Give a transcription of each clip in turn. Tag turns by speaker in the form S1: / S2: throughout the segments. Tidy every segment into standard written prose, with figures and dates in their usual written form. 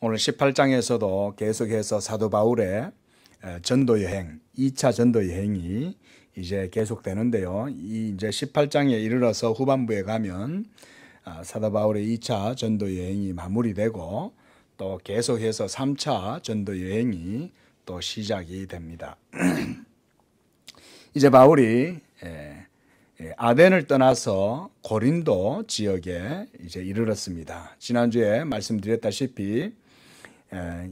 S1: 오늘 18장에서도 계속해서 사도 바울의 전도 여행, 2차 전도 여행이 이제 계속되는데요. 이 이제 18장에 이르러서 후반부에 가면 사도 바울의 2차 전도 여행이 마무리되고 또 계속해서 3차 전도 여행이 또 시작이 됩니다. 이제 바울이 아덴을 떠나서 고린도 지역에 이제 이르렀습니다. 지난주에 말씀드렸다시피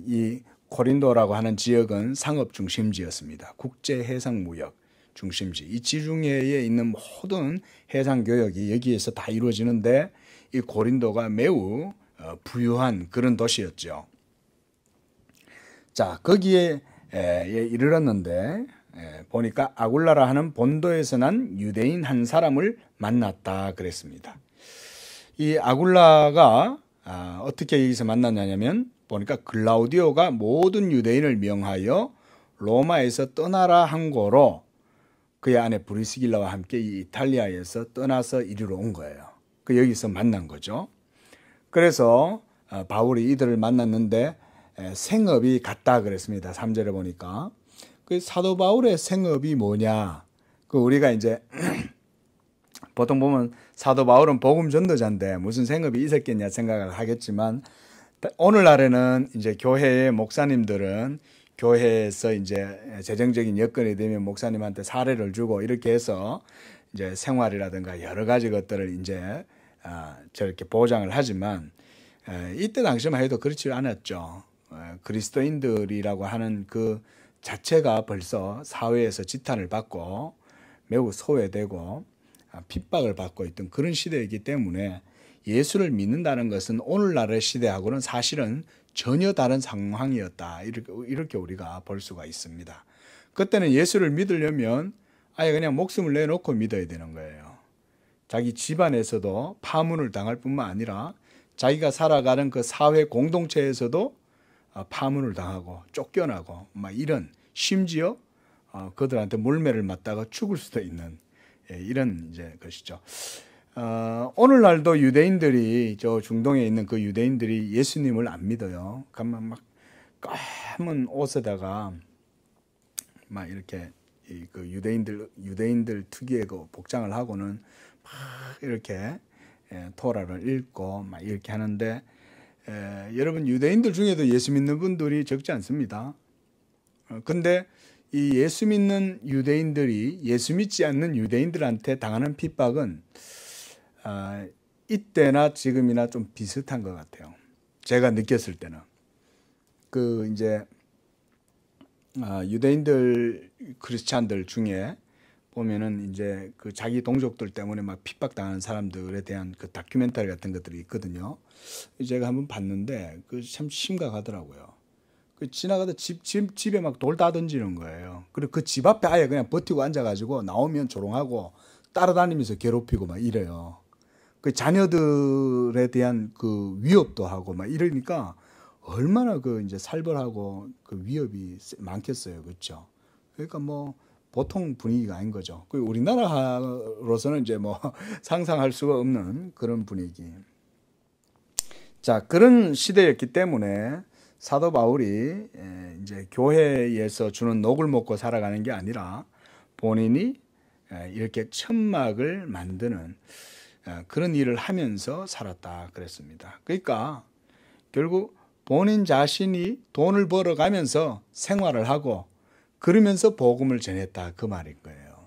S1: 이 고린도라고 하는 지역은 상업 중심지였습니다. 국제 해상 무역 중심지. 이 지중해에 있는 모든 해상 교역이 여기에서 다 이루어지는데 이 고린도가 매우 부유한 그런 도시였죠. 자, 거기에 이르렀는데 보니까 아굴라라 하는 본도에서 난 유대인 한 사람을 만났다 그랬습니다. 이 아굴라가 어떻게 여기서 만났냐면 보니까 글라우디오가 모든 유대인을 명하여 로마에서 떠나라 한 거로 그의 아내 브리스길라와 함께 이 이탈리아에서 떠나서 이리로 온 거예요. 여기서 만난 거죠. 그래서 바울이 이들을 만났는데 생업이 같다 그랬습니다. 3절에 보니까. 그 사도 바울의 생업이 뭐냐? 우리가 이제 보통 보면 사도 바울은 복음 전도자인데 무슨 생업이 있었겠냐 생각을 하겠지만 오늘날에는 이제 교회의 목사님들은 교회에서 이제 재정적인 여건이 되면 목사님한테 사례를 주고 이렇게 해서 이제 생활이라든가 여러 가지 것들을 이제 저렇게 보장을 하지만 이때 당시만 해도 그렇지 않았죠. 그리스도인들이라고 하는 그 자체가 벌써 사회에서 지탄을 받고 매우 소외되고 핍박을 받고 있던 그런 시대이기 때문에 예수를 믿는다는 것은 오늘날의 시대하고는 사실은 전혀 다른 상황이었다. 이렇게 우리가 볼 수가 있습니다. 그때는 예수를 믿으려면 아예 그냥 목숨을 내놓고 믿어야 되는 거예요. 자기 집안에서도 파문을 당할 뿐만 아니라 자기가 살아가는 그 사회 공동체에서도 파문을 당하고 쫓겨나고 막 이런 심지어 그들한테 물매를 맞다가 죽을 수도 있는 이런 이제 것이죠. 오늘날도 유대인들이 저 중동에 있는 그 유대인들이 예수님을 안 믿어요. 가면 막 까만 옷에다가 막 이렇게 그 유대인들 특유의 그 복장을 하고는 막 이렇게 토라를 읽고 막 이렇게 하는데 여러분 유대인들 중에도 예수 믿는 분들이 적지 않습니다. 근데 이 예수 믿는 유대인들이 예수 믿지 않는 유대인들한테 당하는 핍박은 이때나 지금이나 좀 비슷한 것 같아요. 제가 느꼈을 때는 이제 유대인들 크리스찬들 중에 보면은 이제 그 자기 동족들 때문에 막 핍박당하는 사람들에 대한 그 다큐멘터리 같은 것들이 있거든요. 제가 한번 봤는데 참 심각하더라고요. 지나가다 집에 막 돌 다 던지는 거예요. 그리고 그 집 앞에 아예 그냥 버티고 앉아가지고 나오면 조롱하고 따라다니면서 괴롭히고 막 이래요. 그 자녀들에 대한 그 위협도 하고 막 이러니까 얼마나 이제 살벌하고 그 위협이 많겠어요. 그렇죠? 그러니까 뭐 보통 분위기가 아닌 거죠. 우리나라로서는 이제 뭐 상상할 수가 없는 그런 분위기. 자, 그런 시대였기 때문에 사도 바울이 이제 교회에서 주는 녹을 먹고 살아가는 게 아니라 본인이 이렇게 천막을 만드는 그런 일을 하면서 살았다 그랬습니다. 그러니까 결국 본인 자신이 돈을 벌어가면서 생활을 하고 그러면서 복음을 전했다 그 말인 거예요.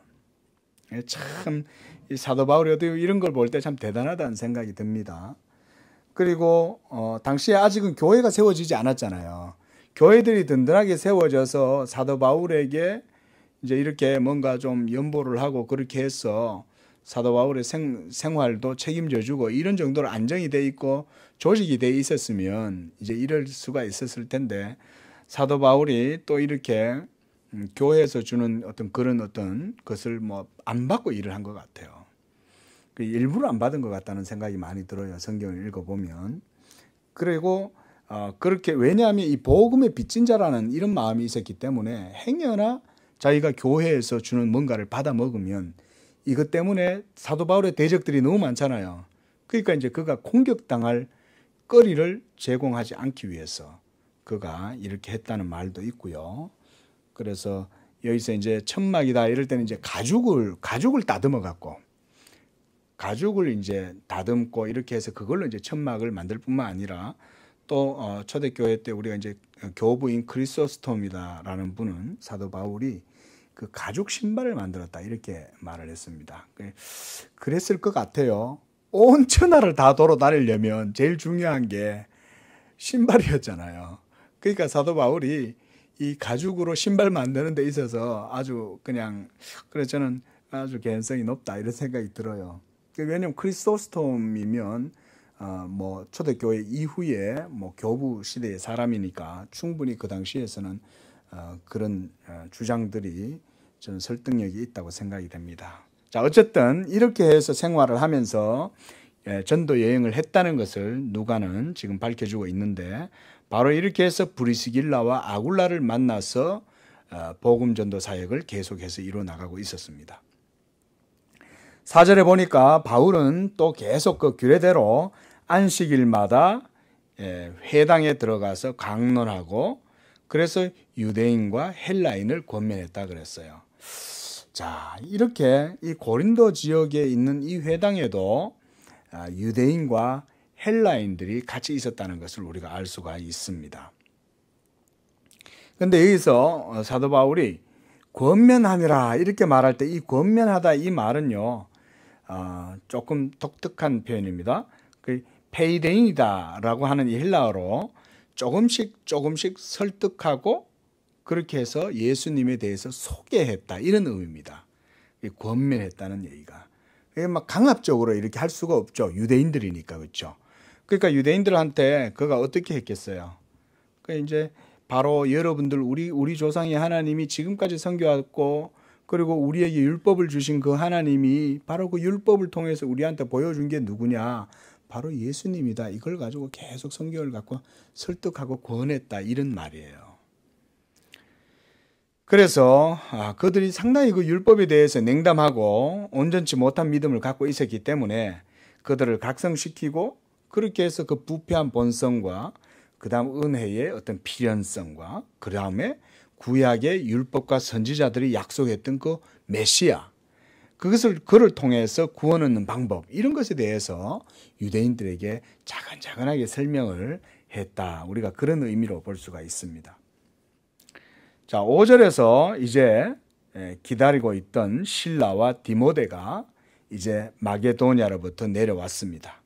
S1: 참 이 사도 바울이 이런 걸 볼 때 참 대단하다는 생각이 듭니다. 그리고 당시에 아직은 교회가 세워지지 않았잖아요. 교회들이 든든하게 세워져서 사도 바울에게 이제 이렇게 뭔가 좀 연보를 하고 그렇게 해서 사도 바울의 생활도 책임져주고 이런 정도로 안정이 돼 있고 조직이 돼 있었으면 이제 이럴 수가 있었을 텐데 사도 바울이 또 이렇게 교회에서 주는 그런 것을 뭐 안 받고 일을 한 것 같아요. 일부러 안 받은 것 같다는 생각이 많이 들어요. 성경을 읽어보면. 그리고 그렇게 왜냐하면 이 복음의 빚진 자라는 이런 마음이 있었기 때문에 행여나 자기가 교회에서 주는 뭔가를 받아 먹으면 이것 때문에 사도 바울의 대적들이 너무 많잖아요. 그러니까 이제 그가 공격당할 먹거리를 제공하지 않기 위해서 그가 이렇게 했다는 말도 있고요. 그래서 여기서 이제 천막이다 이럴 때는 이제 가죽을 다듬어 갖고 가죽을 이제 다듬고 이렇게 해서 그걸로 이제 천막을 만들 뿐만 아니라 또 초대교회 때 우리가 이제 교부인 크리소스톰이다라는 분은 사도 바울이 그 가죽 신발을 만들었다 이렇게 말을 했습니다. 그랬을 것 같아요. 온 천하를 다 돌아다니려면 제일 중요한 게 신발이었잖아요. 그러니까 사도 바울이 이 가죽으로 신발 만드는 데 있어서 아주 그냥 그래서 저는 아주 개연성이 높다 이런 생각이 들어요. 왜냐하면 크리소스톰이면 뭐 초대교회 이후에 뭐 교부 시대의 사람이니까 충분히 그 당시에서는 그런 주장들이 저는 설득력이 있다고 생각이 됩니다. 자, 어쨌든 이렇게 해서 생활을 하면서 전도 여행을 했다는 것을 누가는 지금 밝혀주고 있는데 바로 이렇게 해서 브리스길라와 아굴라를 만나서 복음 전도 사역을 계속해서 이루어 나가고 있었습니다. 4절에 보니까 바울은 또 계속 그 규례대로 안식일마다 회당에 들어가서 강론하고 그래서 유대인과 헬라인을 권면했다 그랬어요. 자, 이렇게 이 고린도 지역에 있는 이 회당에도 유대인과 헬라인들이 같이 있었다는 것을 우리가 알 수가 있습니다. 그런데 여기서 사도 바울이 권면함이라 이렇게 말할 때 이 권면하다 이 말은요 조금 독특한 표현입니다. 그 페이데인이다라고 하는 이 헬라어로 조금씩 설득하고 그렇게 해서 예수님에 대해서 소개했다 이런 의미입니다. 권면했다는 얘기가. 막 강압적으로 이렇게 할 수가 없죠. 유대인들이니까 그렇죠. 그러니까 유대인들한테 그가 어떻게 했겠어요. 그러니까 이제 바로 여러분들 우리 조상의 하나님이 지금까지 섬겨왔고 그리고 우리에게 율법을 주신 그 하나님이 바로 그 율법을 통해서 우리한테 보여준 게 누구냐. 바로 예수님이다. 이걸 가지고 계속 성경을 갖고 설득하고 권했다 이런 말이에요. 그래서 그들이 상당히 그 율법에 대해서 냉담하고 온전치 못한 믿음을 갖고 있었기 때문에 그들을 각성시키고 그렇게 해서 그 부패한 본성과 그 다음 은혜의 어떤 필연성과 그 다음에 구약의 율법과 선지자들이 약속했던 그 메시아 그를 통해서 구원 얻는 방법 이런 것에 대해서 유대인들에게 차근차근하게 설명을 했다. 우리가 그런 의미로 볼 수가 있습니다. 자, 5절에서 이제 기다리고 있던 실라와 디모데가 이제 마게도냐로부터 내려왔습니다.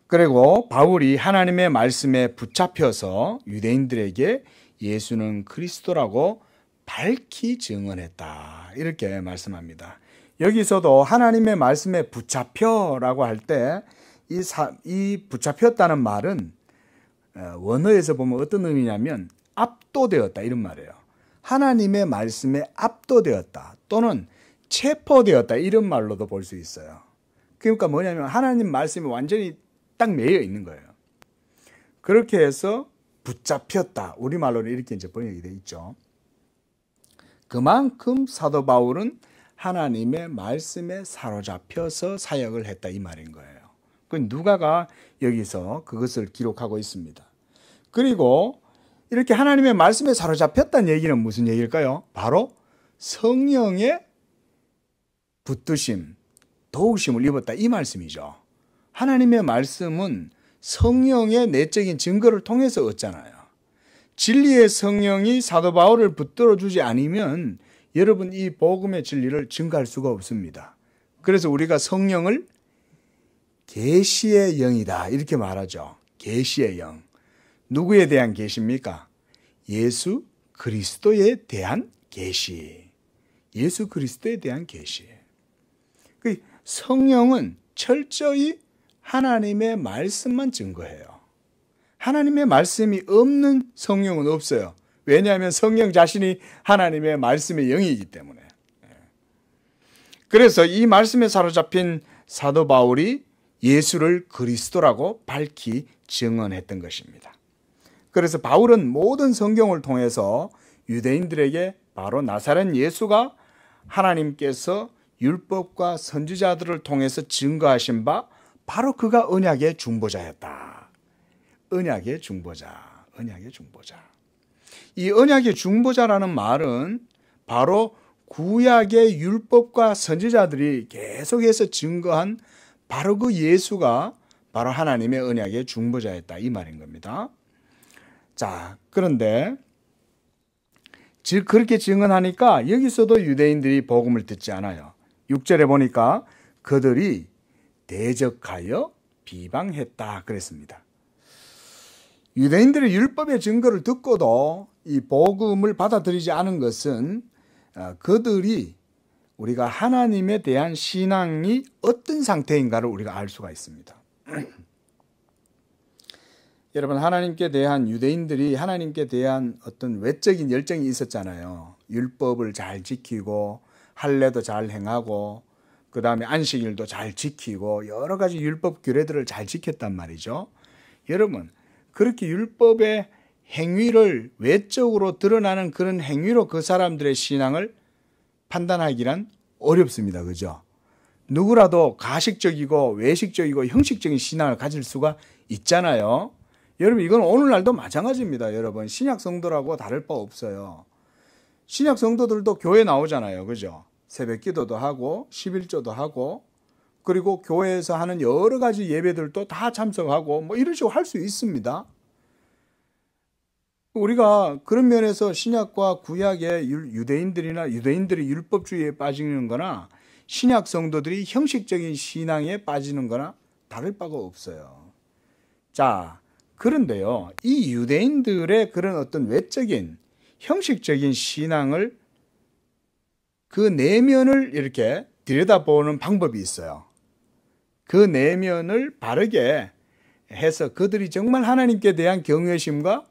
S1: 그리고 바울이 하나님의 말씀에 붙잡혀서 유대인들에게 예수는 그리스도라고 밝히 증언했다. 이렇게 말씀합니다. 여기서도 하나님의 말씀에 붙잡혀라고 할 때 이 붙잡혔다는 말은 원어에서 보면 어떤 의미냐면 압도되었다 이런 말이에요. 하나님의 말씀에 압도되었다 또는 체포되었다 이런 말로도 볼 수 있어요. 그러니까 뭐냐면 하나님 말씀이 완전히 딱 매여 있는 거예요. 그렇게 해서 붙잡혔다. 우리말로는 이렇게 이제 번역이 되어 있죠. 그만큼 사도 바울은 하나님의 말씀에 사로잡혀서 사역을 했다 이 말인 거예요. 그 누가가 여기서 그것을 기록하고 있습니다. 그리고 이렇게 하나님의 말씀에 사로잡혔다는 얘기는 무슨 얘기일까요? 바로 성령의 붙드심, 도우심을 입었다 이 말씀이죠. 하나님의 말씀은 성령의 내적인 증거를 통해서 얻잖아요. 진리의 성령이 사도 바울을 붙들어 주지 않으면 여러분 이 복음의 진리를 증거할 수가 없습니다. 그래서 우리가 성령을 계시의 영이다 이렇게 말하죠. 계시의 영. 누구에 대한 계시입니까? 예수 그리스도에 대한 계시. 예수 그리스도에 대한 계시. 성령은 철저히 하나님의 말씀만 증거해요. 하나님의 말씀이 없는 성령은 없어요. 왜냐하면 성령 자신이 하나님의 말씀의 영이기 때문에. 그래서 이 말씀에 사로잡힌 사도 바울이 예수를 그리스도라고 밝히 증언했던 것입니다. 그래서 바울은 모든 성경을 통해서 유대인들에게 바로 나사렛 예수가 하나님께서 율법과 선지자들을 통해서 증거하신 바 바로 그가 언약의 중보자였다. 언약의 중보자, 언약의 중보자. 이 언약의 중보자라는 말은 바로 구약의 율법과 선지자들이 계속해서 증거한 바로 그 예수가 바로 하나님의 언약의 중보자였다, 이 말인 겁니다. 자, 그런데 즉 그렇게 증언하니까 여기서도 유대인들이 복음을 듣지 않아요. 6절에 보니까 그들이 대적하여 비방했다 그랬습니다. 유대인들의 율법의 증거를 듣고도 이 복음을 받아들이지 않은 것은 그들이 우리가 하나님에 대한 신앙이 어떤 상태인가를 우리가 알 수가 있습니다. 여러분, 하나님께 대한 유대인들이 하나님께 대한 어떤 외적인 열정이 있었잖아요. 율법을 잘 지키고 할례도 잘 행하고 그 다음에 안식일도 잘 지키고 여러 가지 율법 규례들을 잘 지켰단 말이죠. 여러분, 그렇게 율법의 행위를 외적으로 드러나는 그런 행위로 그 사람들의 신앙을 판단하기란 어렵습니다. 그죠? 누구라도 가식적이고 외식적이고 형식적인 신앙을 가질 수가 있잖아요. 여러분, 이건 오늘날도 마찬가지입니다. 여러분, 신약 성도라고 다를 바 없어요. 신약 성도들도 교회 나오잖아요. 그죠? 새벽 기도도 하고 11조도 하고 그리고 교회에서 하는 여러 가지 예배들도 다 참석하고 뭐 이런 식으로 할 수 있습니다. 우리가 그런 면에서 신약과 구약의 유대인들이나 유대인들이 율법주의에 빠지는 거나 신약 성도들이 형식적인 신앙에 빠지는 거나 다를 바가 없어요. 자, 그런데요, 이 유대인들의 그런 어떤 외적인 형식적인 신앙을 그 내면을 이렇게 들여다보는 방법이 있어요. 그 내면을 바르게 해서 그들이 정말 하나님께 대한 경외심과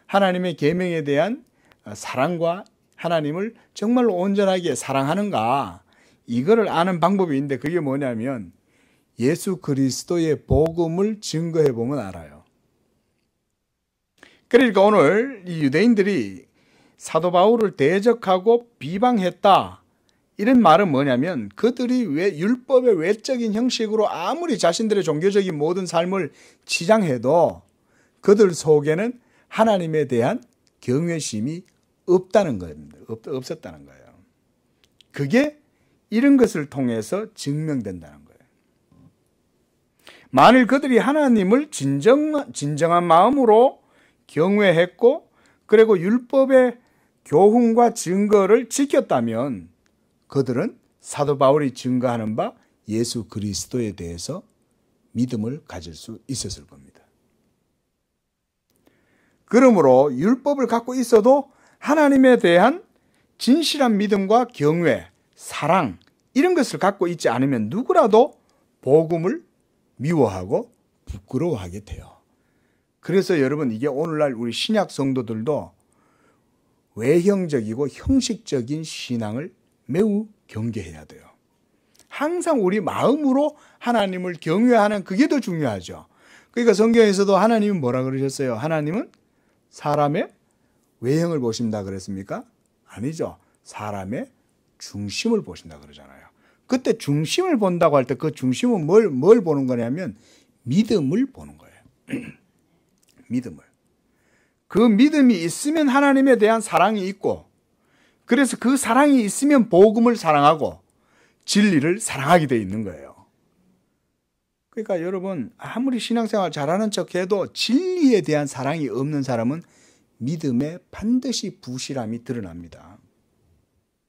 S1: 하나님의 계명에 대한 사랑과 하나님을 정말로 온전하게 사랑하는가, 이거를 아는 방법이 있는데 그게 뭐냐면 예수 그리스도의 복음을 증거해 보면 알아요. 그러니까 오늘 이 유대인들이 사도 바울을 대적하고 비방했다, 이런 말은 뭐냐면 그들이 왜 율법의 외적인 형식으로 아무리 자신들의 종교적인 모든 삶을 치장해도 그들 속에는 하나님에 대한 경외심이 없다는 겁니다. 없었다는 거예요. 그게 이런 것을 통해서 증명된다는 거예요. 만일 그들이 하나님을 진정한 마음으로 경외했고 그리고 율법의 교훈과 증거를 지켰다면 그들은 사도 바울이 증거하는 바 예수 그리스도에 대해서 믿음을 가질 수 있었을 겁니다. 그러므로 율법을 갖고 있어도 하나님에 대한 진실한 믿음과 경외, 사랑, 이런 것을 갖고 있지 않으면 누구라도 복음을 미워하고 부끄러워하게 돼요. 그래서 여러분, 이게 오늘날 우리 신약 성도들도 외형적이고 형식적인 신앙을 매우 경계해야 돼요. 항상 우리 마음으로 하나님을 경외하는 그게 더 중요하죠. 그러니까 성경에서도 하나님은 뭐라 그러셨어요? 하나님은 사람의 외형을 보신다 그랬습니까? 아니죠. 사람의 중심을 보신다 그러잖아요. 그때 중심을 본다고 할 때 그 중심은 뭘 보는 거냐면 믿음을 보는 거예요. 믿음을. 그 믿음이 있으면 하나님에 대한 사랑이 있고, 그래서 그 사랑이 있으면 복음을 사랑하고 진리를 사랑하게 돼 있는 거예요. 그러니까 여러분, 아무리 신앙생활 잘하는 척해도 진리에 대한 사랑이 없는 사람은 믿음에 반드시 부실함이 드러납니다.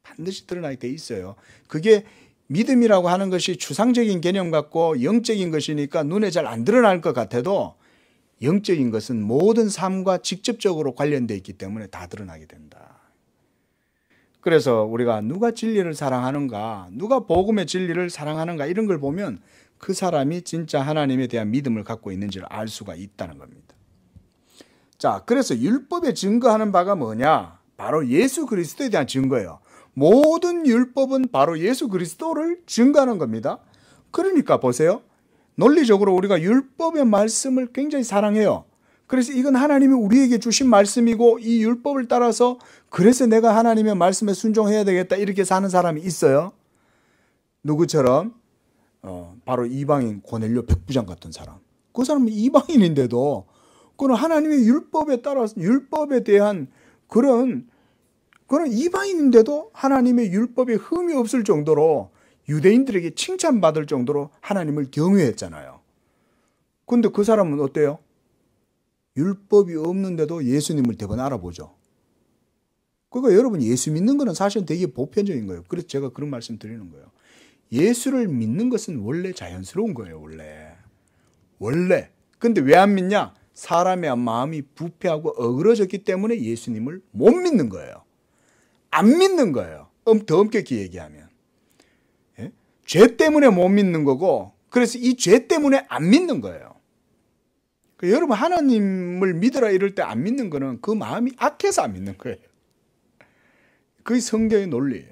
S1: 반드시 드러나게 돼 있어요. 그게 믿음이라고 하는 것이 추상적인 개념 같고 영적인 것이니까 눈에 잘 안 드러날 것 같아도 영적인 것은 모든 삶과 직접적으로 관련되어 있기 때문에 다 드러나게 된다. 그래서 우리가 누가 진리를 사랑하는가, 누가 복음의 진리를 사랑하는가, 이런 걸 보면 그 사람이 진짜 하나님에 대한 믿음을 갖고 있는지를 알 수가 있다는 겁니다. 자, 그래서 율법에 증거하는 바가 뭐냐? 바로 예수 그리스도에 대한 증거예요. 모든 율법은 바로 예수 그리스도를 증거하는 겁니다. 그러니까 보세요. 논리적으로 우리가 율법의 말씀을 굉장히 사랑해요. 그래서 이건 하나님이 우리에게 주신 말씀이고 이 율법을 따라서 그래서 내가 하나님의 말씀에 순종해야 되겠다, 이렇게 사는 사람이 있어요. 누구처럼 바로 이방인 고넬료 백부장 같은 사람. 그 사람은 이방인인데도 그는 하나님의 율법에 따라서 율법에 대한 그런 이방인인데도 하나님의 율법에 흠이 없을 정도로 유대인들에게 칭찬받을 정도로 하나님을 경외했잖아요. 근데 그 사람은 어때요? 율법이 없는데도 예수님을 대번 알아보죠. 그러니까 여러분, 예수 믿는 거는 사실 되게 보편적인 거예요. 그래서 제가 그런 말씀 드리는 거예요. 예수를 믿는 것은 원래 자연스러운 거예요. 원래. 근데 왜 안 믿냐? 사람의 마음이 부패하고 어그러졌기 때문에 예수님을 못 믿는 거예요. 안 믿는 거예요. 더 엄격히 얘기하면. 예? 죄 때문에 못 믿는 거고, 그래서 이 죄 때문에 안 믿는 거예요. 그러니까 여러분, 하나님을 믿으라 이럴 때 안 믿는 거는 그 마음이 악해서 안 믿는 거예요. 그게 성경의 논리예요.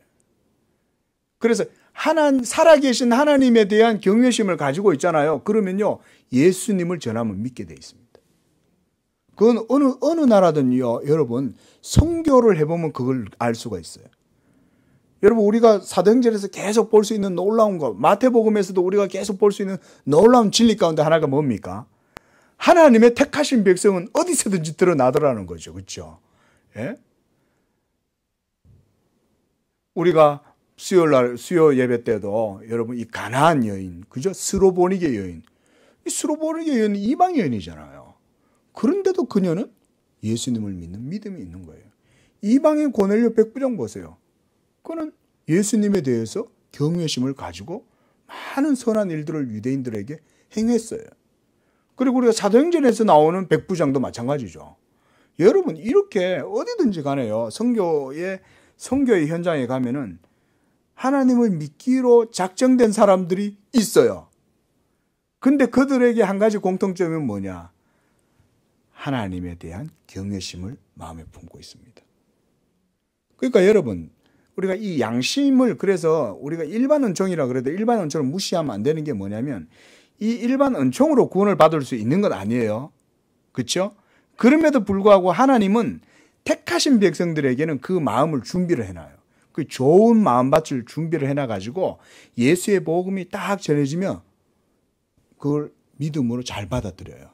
S1: 그래서 살아계신 하나님에 대한 경외심을 가지고 있잖아요. 그러면요, 예수님을 전하면 믿게 돼 있습니다. 그건 어느 나라든요, 여러분, 선교를 해보면 그걸 알 수가 있어요. 여러분, 우리가 사도행전에서 계속 볼 수 있는 놀라운 것, 마태복음에서도 우리가 계속 볼 수 있는 놀라운 진리 가운데 하나가 뭡니까? 하나님의 택하신 백성은 어디서든지 드러나더라는 거죠. 그렇죠? 예? 우리가 수요 예배 때도 여러분, 이 가나안 여인, 그죠? 스로보니게 여인. 이 스로보니게 여인은 이방 여인이잖아요. 그런데도 그녀는 예수님을 믿는 믿음이 있는 거예요. 이방인 고넬료 백부장 보세요. 그는 예수님에 대해서 경외심을 가지고 많은 선한 일들을 유대인들에게 행했어요. 그리고 우리가 사도행전에서 나오는 백부장도 마찬가지죠. 여러분, 이렇게 어디든지 간에요, 선교의 현장에 가면은 하나님을 믿기로 작정된 사람들이 있어요. 근데 그들에게 한 가지 공통점은 뭐냐? 하나님에 대한 경외심을 마음에 품고 있습니다. 그러니까 여러분, 우리가 이 양심을, 그래서 우리가 일반 은총이라 그래도 일반 은총을 무시하면 안 되는 게 뭐냐면, 이 일반 은총으로 구원을 받을 수 있는 건 아니에요. 그렇죠? 그럼에도 불구하고 하나님은 택하신 백성들에게는 그 마음을 준비를 해놔요. 그 좋은 마음밭을 준비를 해놔가지고 예수의 복음이 딱 전해지면 그걸 믿음으로 잘 받아들여요.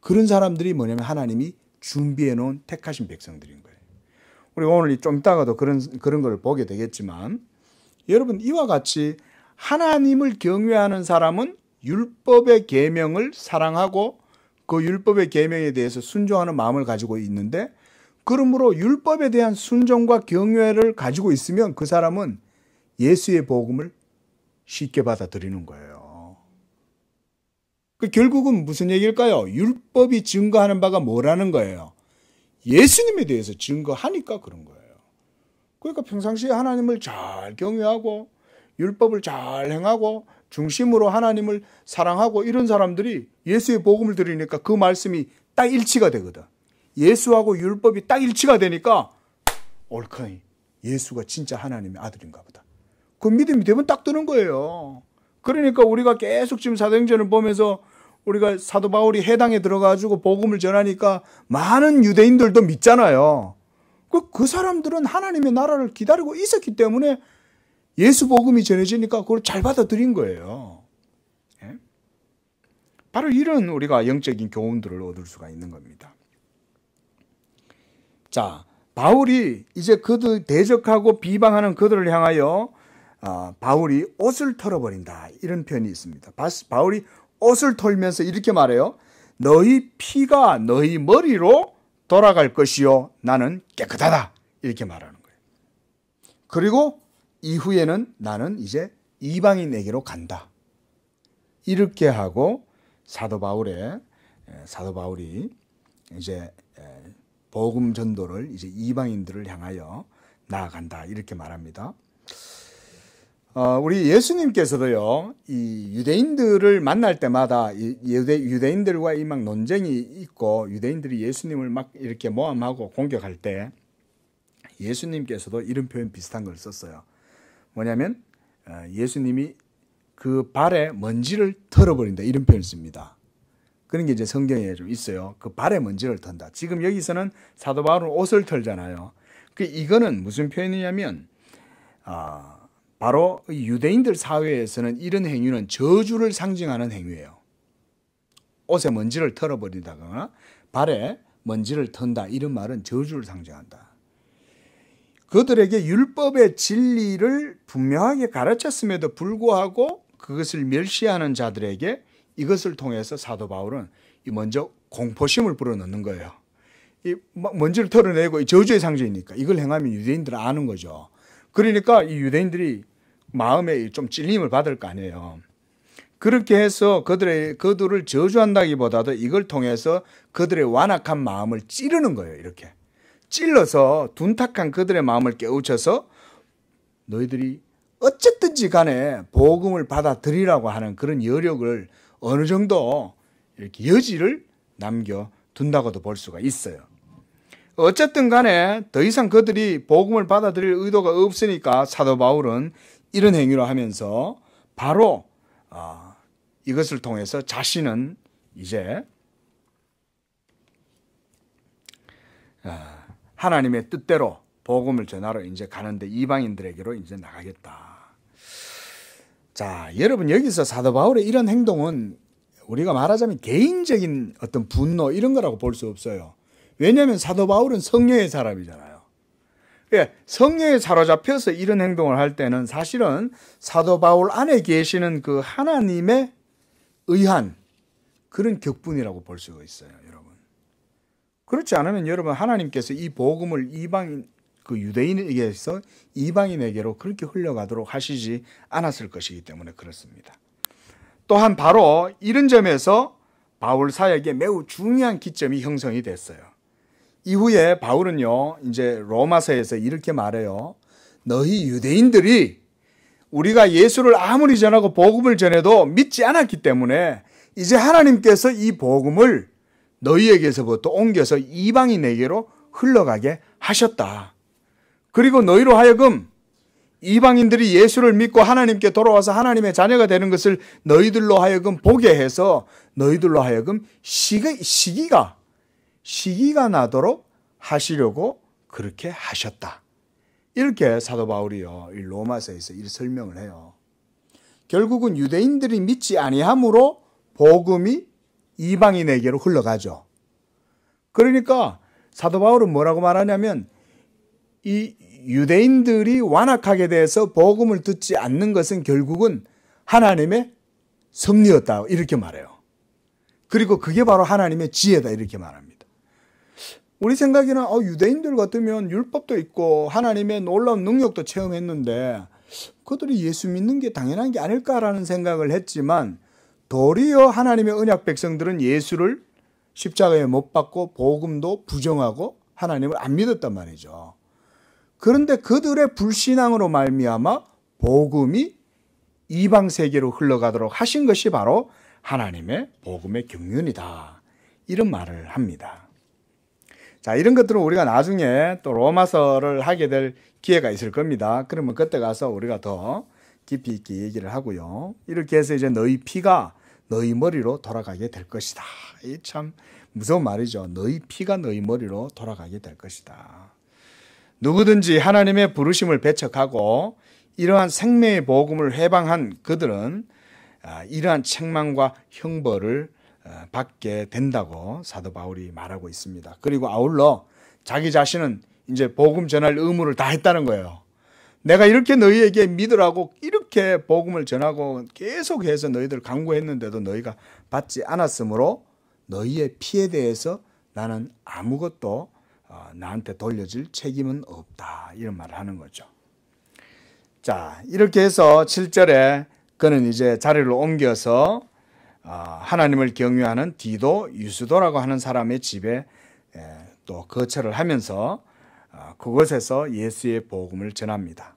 S1: 그런 사람들이 뭐냐면 하나님이 준비해 놓은 택하신 백성들인 거예요. 우리가 오늘 좀 이따가도 그런 걸 보게 되겠지만, 여러분, 이와 같이 하나님을 경외하는 사람은 율법의 계명을 사랑하고 그 율법의 계명에 대해서 순종하는 마음을 가지고 있는데, 그러므로 율법에 대한 순종과 경외를 가지고 있으면 그 사람은 예수의 복음을 쉽게 받아들이는 거예요. 결국은 무슨 얘기일까요? 율법이 증거하는 바가 뭐라는 거예요? 예수님에 대해서 증거하니까 그런 거예요. 그러니까 평상시에 하나님을 잘 경외하고 율법을 잘 행하고 중심으로 하나님을 사랑하고 이런 사람들이 예수의 복음을 들으니까 그 말씀이 딱 일치가 되거든. 예수하고 율법이 딱 일치가 되니까 옳거니 예수가 진짜 하나님의 아들인가 보다. 그 믿음이 되면 딱 드는 거예요. 그러니까 우리가 계속 지금 사도행전을 보면서 우리가 사도 바울이 해당에 들어가지고 복음을 전하니까 많은 유대인들도 믿잖아요. 그 사람들은 하나님의 나라를 기다리고 있었기 때문에 예수 복음이 전해지니까 그걸 잘 받아들인 거예요. 예? 바로 이런 우리가 영적인 교훈들을 얻을 수가 있는 겁니다. 자, 바울이 이제 그들 대적하고 비방하는 그들을 향하여 바울이 옷을 털어버린다, 이런 표현이 있습니다. 바울이 옷을 털면서 이렇게 말해요. 너희 피가 너희 머리로 돌아갈 것이요 나는 깨끗하다, 이렇게 말하는 거예요. 그리고 이후에는 나는 이제 이방인에게로 간다, 이렇게 하고 사도 바울이 이제 복음 전도를 이제 이방인들을 향하여 나아간다, 이렇게 말합니다. 우리 예수님께서도요, 이 유대인들을 만날 때마다 유대인들과 이 막 논쟁이 있고 유대인들이 예수님을 막 이렇게 모함하고 공격할 때 예수님께서도 이런 표현 비슷한 걸 썼어요. 뭐냐면 예수님이 그 발에 먼지를 털어버린다, 이런 표현을 씁니다. 그런 게 이제 성경에 좀 있어요. 그 발에 먼지를 턴다. 지금 여기서는 사도 바울은 옷을 털잖아요. 이거는 무슨 표현이냐면 바로 유대인들 사회에서는 이런 행위는 저주를 상징하는 행위예요. 옷에 먼지를 털어버린다거나 발에 먼지를 턴다, 이런 말은 저주를 상징한다. 그들에게 율법의 진리를 분명하게 가르쳤음에도 불구하고 그것을 멸시하는 자들에게 이것을 통해서 사도 바울은 먼저 공포심을 불어넣는 거예요. 이 먼지를 털어내고 저주의 상징이니까 이걸 행하면 유대인들은 아는 거죠. 그러니까 이 유대인들이 마음에 좀 찔림을 받을 거 아니에요. 그렇게 해서 그들을 저주한다기보다도 이걸 통해서 그들의 완악한 마음을 찌르는 거예요. 이렇게 찔러서 둔탁한 그들의 마음을 깨우쳐서 너희들이 어쨌든지 간에 복음을 받아들이라고 하는 그런 여력을 어느 정도 이렇게 여지를 남겨둔다고도 볼 수가 있어요. 어쨌든 간에 더 이상 그들이 복음을 받아들일 의도가 없으니까 사도 바울은 이런 행위를 하면서 바로 이것을 통해서 자신은 이제 하나님의 뜻대로 복음을 전하러 이제 가는데 이방인들에게로 이제 나가겠다. 자, 여러분, 여기서 사도 바울의 이런 행동은 우리가 말하자면 개인적인 어떤 분노 이런 거라고 볼 수 없어요. 왜냐하면 사도 바울은 성령의 사람이잖아요. 성령에 사로잡혀서 이런 행동을 할 때는 사실은 사도 바울 안에 계시는 그 하나님의 의한 그런 격분이라고 볼 수가 있어요, 여러분. 그렇지 않으면 여러분, 하나님께서 이 복음을 그 유대인에게서 이방인에게로 그렇게 흘러가도록 하시지 않았을 것이기 때문에 그렇습니다. 또한 바로 이런 점에서 바울 사역에 매우 중요한 기점이 형성이 됐어요. 이후에 바울은요, 이제 로마서에서 이렇게 말해요. 너희 유대인들이 우리가 예수를 아무리 전하고 복음을 전해도 믿지 않았기 때문에 이제 하나님께서 이 복음을 너희에게서부터 옮겨서 이방인에게로 흘러가게 하셨다. 그리고 너희로 하여금 이방인들이 예수를 믿고 하나님께 돌아와서 하나님의 자녀가 되는 것을 너희들로 하여금 보게 해서 너희들로 하여금 시기가 나도록 하시려고 그렇게 하셨다. 이렇게 사도 바울이요, 이 로마서에서 이 설명을 해요. 결국은 유대인들이 믿지 아니함으로 복음이 이방인에게로 흘러가죠. 그러니까 사도 바울은 뭐라고 말하냐면 이 유대인들이 완악하게 돼서 복음을 듣지 않는 것은 결국은 하나님의 섭리였다, 이렇게 말해요. 그리고 그게 바로 하나님의 지혜다, 이렇게 말합니다. 우리 생각에는 유대인들 같으면 율법도 있고 하나님의 놀라운 능력도 체험했는데 그들이 예수 믿는 게 당연한 게 아닐까라는 생각을 했지만 도리어 하나님의 언약 백성들은 예수를 십자가에 못 박고 복음도 부정하고 하나님을 안 믿었단 말이죠. 그런데 그들의 불신앙으로 말미암아 복음이 이방 세계로 흘러가도록 하신 것이 바로 하나님의 복음의 경륜이다, 이런 말을 합니다. 자, 이런 것들은 우리가 나중에 또 로마서를 하게 될 기회가 있을 겁니다. 그러면 그때 가서 우리가 더 깊이 있게 얘기를 하고요. 이렇게 해서 이제 너희 피가 너희 머리로 돌아가게 될 것이다. 이 참 무서운 말이죠. 너희 피가 너희 머리로 돌아가게 될 것이다. 누구든지 하나님의 부르심을 배척하고 이러한 생명의 복음을 회방한 그들은 이러한 책망과 형벌을 받게 된다고 사도 바울이 말하고 있습니다. 그리고 아울러 자기 자신은 이제 복음 전할 의무를 다 했다는 거예요. 내가 이렇게 너희에게 믿으라고 이렇게 복음을 전하고 계속해서 너희들 강구했는데도 너희가 받지 않았으므로 너희의 피에 대해서 나는 아무것도 나한테 돌려줄 책임은 없다, 이런 말을 하는 거죠. 자, 이렇게 해서 7절에 그는 이제 자리를 옮겨서 하나님을 경외하는 디도, 유스도라고 하는 사람의 집에 또 거처를 하면서 그곳에서 예수의 복음을 전합니다.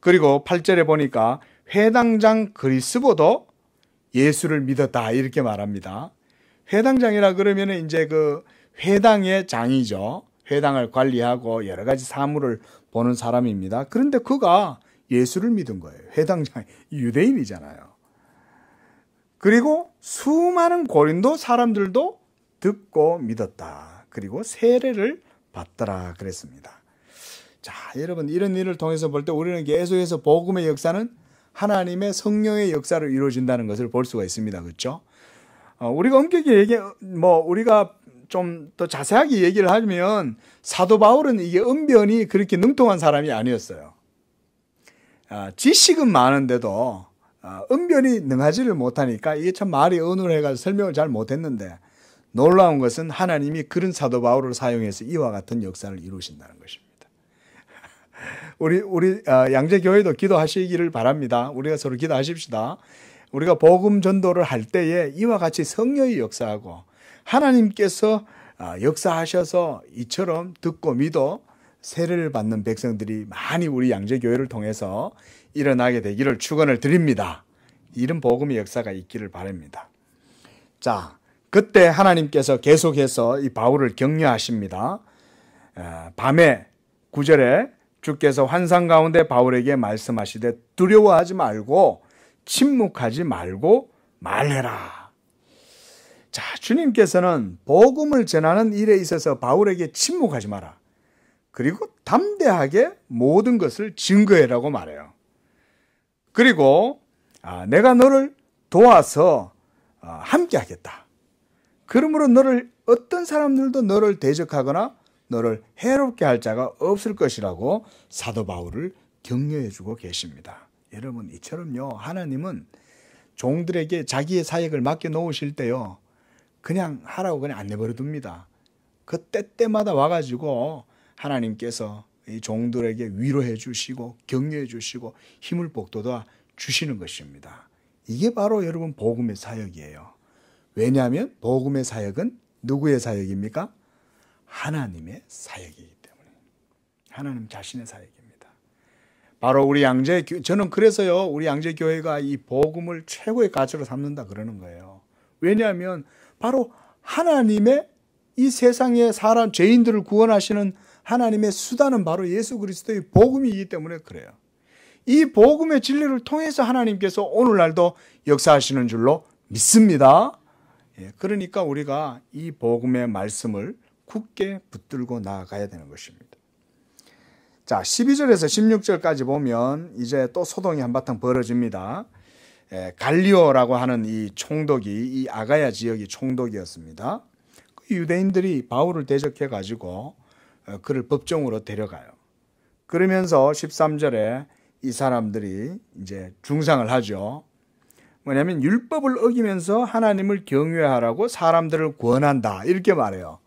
S1: 그리고 8절에 보니까 회당장 그리스보도 예수를 믿었다, 이렇게 말합니다. 회당장이라 그러면 이제 그 회당의 장이죠. 회당을 관리하고 여러 가지 사물을 보는 사람입니다. 그런데 그가 예수를 믿은 거예요. 회당장, 유대인이잖아요. 그리고 수많은 고린도 사람들도 듣고 믿었다. 그리고 세례를 받더라 그랬습니다. 자, 여러분 이런 일을 통해서 볼 때 우리는 계속해서 복음의 역사는 하나님의 성령의 역사로 이루어진다는 것을 볼 수가 있습니다. 그렇죠? 우리가 엄격히 우리가 좀 더 자세하게 얘기를 하면 사도 바울은 이게 언변이 그렇게 능통한 사람이 아니었어요. 지식은 많은데도 언변이 능하지를 못하니까 이게 참 말이 어눌해가지고 설명을 잘 못했는데, 놀라운 것은 하나님이 그런 사도 바울을 사용해서 이와 같은 역사를 이루신다는 것입니다. 우리 양재교회도 기도하시기를 바랍니다. 우리가 서로 기도하십시다. 우리가 복음 전도를 할 때에 이와 같이 성령이 역사하고 하나님께서 역사하셔서 이처럼 듣고 믿어 세례를 받는 백성들이 많이 우리 양재교회를 통해서 일어나게 되기를 축원을 드립니다. 이런 복음의 역사가 있기를 바랍니다. 자, 그때 하나님께서 계속해서 이 바울을 격려하십니다. 밤에 9절에 주께서 환상 가운데 바울에게 말씀하시되 두려워하지 말고 침묵하지 말고 말해라. 자, 주님께서는 복음을 전하는 일에 있어서 바울에게 침묵하지 마라. 그리고 담대하게 모든 것을 증거해라고 말해요. 그리고 내가 너를 도와서 함께 하겠다. 그러므로 어떤 사람들도 너를 대적하거나 너를 해롭게 할 자가 없을 것이라고 사도 바울을 격려해 주고 계십니다. 여러분, 이처럼요, 하나님은 종들에게 자기의 사역을 맡겨 놓으실 때요, 그냥 하라고 그냥 안 내버려 둡니다. 그 때때마다 와가지고 하나님께서 이 종들에게 위로해 주시고 격려해 주시고 힘을 북돋아 주시는 것입니다. 이게 바로 여러분 복음의 사역이에요. 왜냐하면 복음의 사역은 누구의 사역입니까? 하나님의 사역이기 때문에. 하나님 자신의 사역입니다. 바로 저는 그래서요, 우리 양재교회가 이 복음을 최고의 가치로 삼는다 그러는 거예요. 왜냐하면 바로 하나님의 이 세상의 사람, 죄인들을 구원하시는 하나님의 수단은 바로 예수 그리스도의 복음이기 때문에 그래요. 이 복음의 진리를 통해서 하나님께서 오늘날도 역사하시는 줄로 믿습니다. 그러니까 우리가 이 복음의 말씀을 굳게 붙들고 나아가야 되는 것입니다. 자, 12절에서 16절까지 보면 이제 또 소동이 한바탕 벌어집니다. 갈리오라고 하는 이 총독이, 이 아가야 지역이 총독이었습니다. 그 유대인들이 바울을 대적해 가지고 그를 법정으로 데려가요. 그러면서 13절에 이 사람들이 이제 중상을 하죠. 뭐냐면 율법을 어기면서 하나님을 경외하라고 사람들을 권한다, 이렇게 말해요.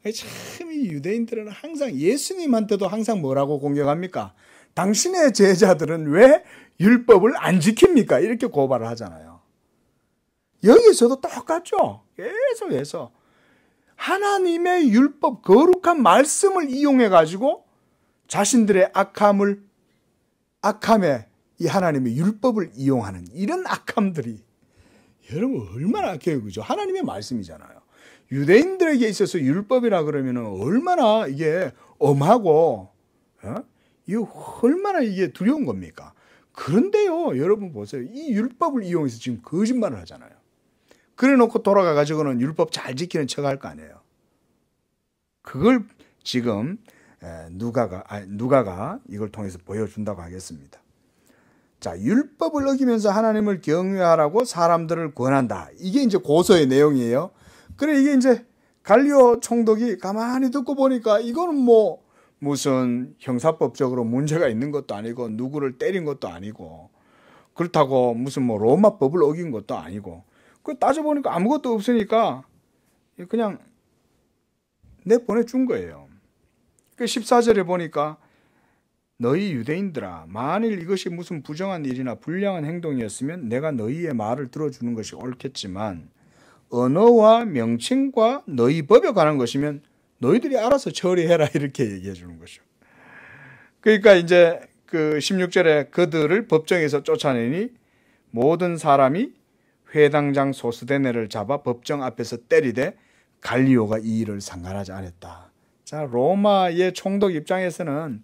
S1: 참, 이 유대인들은 항상 예수님한테도 항상 뭐라고 공격합니까? 당신의 제자들은 왜 율법을 안 지킵니까? 이렇게 고발을 하잖아요. 여기서도 똑같죠. 계속해서 하나님의 율법, 거룩한 말씀을 이용해 가지고 자신들의 악함에 이 하나님의 율법을 이용하는 이런 악함들이, 여러분 얼마나 악해요, 그죠? 하나님의 말씀이잖아요. 유대인들에게 있어서 율법이라 그러면 얼마나 이게 엄하고, 이게 얼마나 이게 두려운 겁니까? 그런데요, 여러분 보세요. 이 율법을 이용해서 지금 거짓말을 하잖아요. 그래 놓고 돌아가 가지고는 율법 잘 지키는 척 할 거 아니에요. 그걸 지금 누가가 이걸 통해서 보여준다고 하겠습니다. 자, 율법을 어기면서 하나님을 경외하라고 사람들을 권한다. 이게 이제 고소의 내용이에요. 그래, 이게 이제 갈리오 총독이 가만히 듣고 보니까 이거는 뭐 무슨 형사법적으로 문제가 있는 것도 아니고 누구를 때린 것도 아니고 그렇다고 무슨 뭐 로마법을 어긴 것도 아니고, 그 따져보니까 아무것도 없으니까 그냥 내보내준 거예요. 그 14절에 보니까 너희 유대인들아, 만일 이것이 무슨 부정한 일이나 불량한 행동이었으면 내가 너희의 말을 들어주는 것이 옳겠지만 언어와 명칭과 너희 법에 관한 것이면 너희들이 알아서 처리해라, 이렇게 얘기해 주는 거죠. 그러니까 이제 그 16절에 그들을 법정에서 쫓아내니 모든 사람이 회당장 소스데네를 잡아 법정 앞에서 때리되 갈리오가 이 일을 상관하지 않았다. 자, 로마의 총독 입장에서는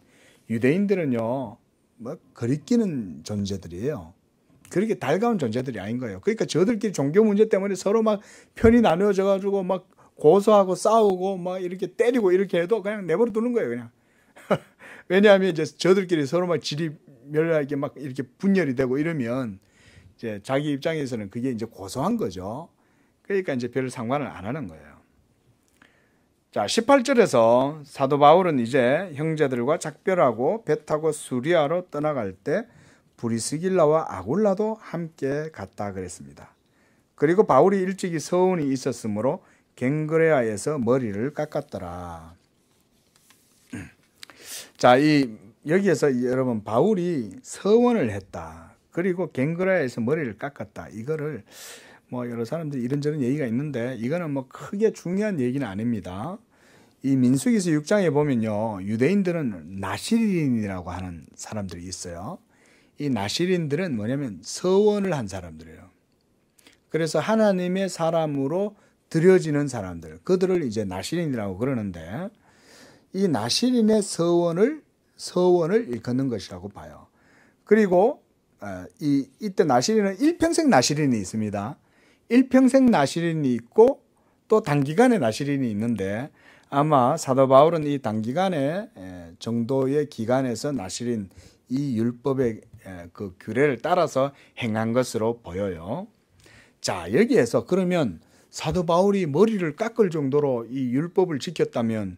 S1: 유대인들은요, 뭐 거리끼는 존재들이에요. 그렇게 달가운 존재들이 아닌 거예요. 그러니까 저들끼리 종교 문제 때문에 서로 막 편이 나누어져 가지고 막 고소하고 싸우고 막 이렇게 때리고 이렇게 해도 그냥 내버려 두는 거예요, 그냥. 왜냐하면 이제 저들끼리 서로 막 지리멸하게 막 이렇게 분열이 되고 이러면 이제 자기 입장에서는 그게 이제 고소한 거죠. 그러니까 이제 별 상관을 안 하는 거예요. 자, 18절에서 사도 바울은 이제 형제들과 작별하고 배 타고 수리아로 떠나갈 때 브리스길라와 아굴라도 함께 갔다 그랬습니다. 그리고 바울이 일찍이 서원이 있었으므로 갱그레아에서 머리를 깎았더라. 자, 여기에서 여러분 바울이 서원을 했다. 그리고 갱그레아에서 머리를 깎았다. 이거를 뭐 여러 사람들이 이런저런 얘기가 있는데 이거는 뭐 크게 중요한 얘기는 아닙니다. 이 민수기서 6장에 보면요, 유대인들은 나시린이라고 하는 사람들이 있어요. 이 나시린들은 뭐냐면 서원을 한 사람들이에요. 그래서 하나님의 사람으로 드려지는 사람들, 그들을 이제 나시린이라고 그러는데 이 나시린의 서원을 일컫는 것이라고 봐요. 그리고 이때 나시린은 일평생 나시린이 있습니다. 일평생 나시린이 있고 또 단기간의 나시린이 있는데 아마 사도 바울은 이 단기간의 정도의 기간에서 나시린 이 율법의 그 규례를 따라서 행한 것으로 보여요. 자, 여기에서 그러면 사도 바울이 머리를 깎을 정도로 이 율법을 지켰다면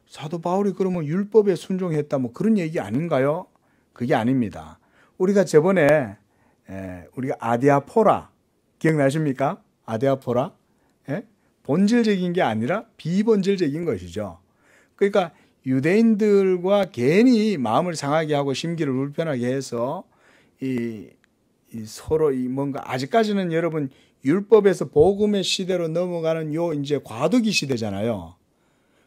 S1: 사도 바울이 그러면 율법에 순종했다 뭐 그런 얘기 아닌가요? 그게 아닙니다. 우리가 저번에 우리가 아디아포라 기억나십니까? 아디아포라? 본질적인 게 아니라 비본질적인 것이죠. 그러니까 유대인들과 괜히 마음을 상하게 하고 심기를 불편하게 해서 이 서로 뭔가 아직까지는 여러분 율법에서 복음의 시대로 넘어가는 요 이제 과도기 시대잖아요.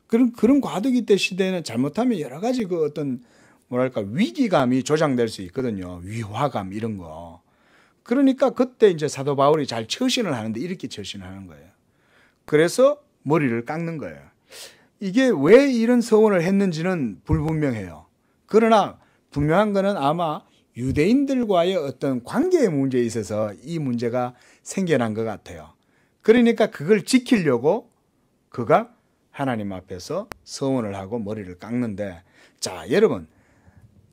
S1: 그런 과도기 때 시대에는 잘못하면 여러 가지 그 어떤 뭐랄까 위기감이 조장될 수 있거든요. 위화감 이런 거. 그러니까 그때 이제 사도 바울이 잘 처신을 하는데 이렇게 처신을 하는 거예요. 그래서 머리를 깎는 거예요. 이게 왜 이런 서원을 했는지는 불분명해요. 그러나 분명한 것은 아마 유대인들과의 어떤 관계의 문제에 있어서 이 문제가 생겨난 것 같아요. 그러니까 그걸 지키려고 그가 하나님 앞에서 서원을 하고 머리를 깎는데, 자, 여러분,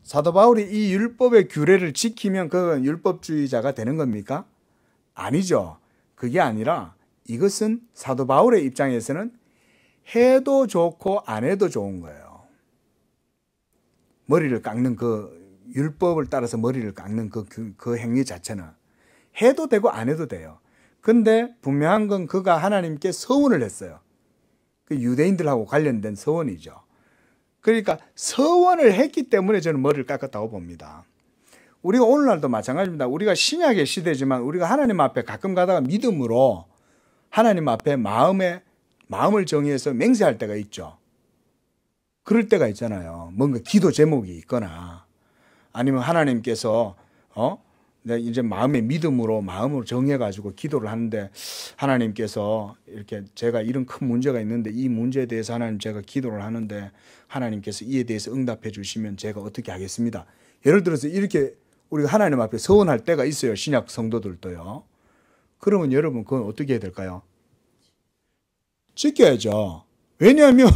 S1: 사도 바울이 이 율법의 규례를 지키면 그건 율법주의자가 되는 겁니까? 아니죠. 그게 아니라 이것은 사도 바울의 입장에서는 해도 좋고 안 해도 좋은 거예요. 머리를 깎는 그 율법을 따라서 머리를 깎는 그 행위 자체는 해도 되고 안 해도 돼요. 근데 분명한 건 그가 하나님께 서원을 했어요. 그 유대인들하고 관련된 서원이죠. 그러니까 서원을 했기 때문에 저는 머리를 깎았다고 봅니다. 우리가 오늘날도 마찬가지입니다. 우리가 신약의 시대지만 우리가 하나님 앞에 가끔 가다가 믿음으로 하나님 앞에 마음을 정해서 맹세할 때가 있죠. 그럴 때가 있잖아요. 뭔가 기도 제목이 있거나 아니면 하나님께서 내가 이제 마음의 믿음으로 마음을 정해가지고 기도를 하는데 하나님께서 이렇게 제가 이런 큰 문제가 있는데 이 문제에 대해서 하나님 제가 기도를 하는데 하나님께서 이에 대해서 응답해 주시면 제가 어떻게 하겠습니다. 예를 들어서 이렇게 우리가 하나님 앞에 서원할 때가 있어요. 신약 성도들도요. 그러면 여러분 그건 어떻게 해야 될까요? 지켜야죠. 왜냐하면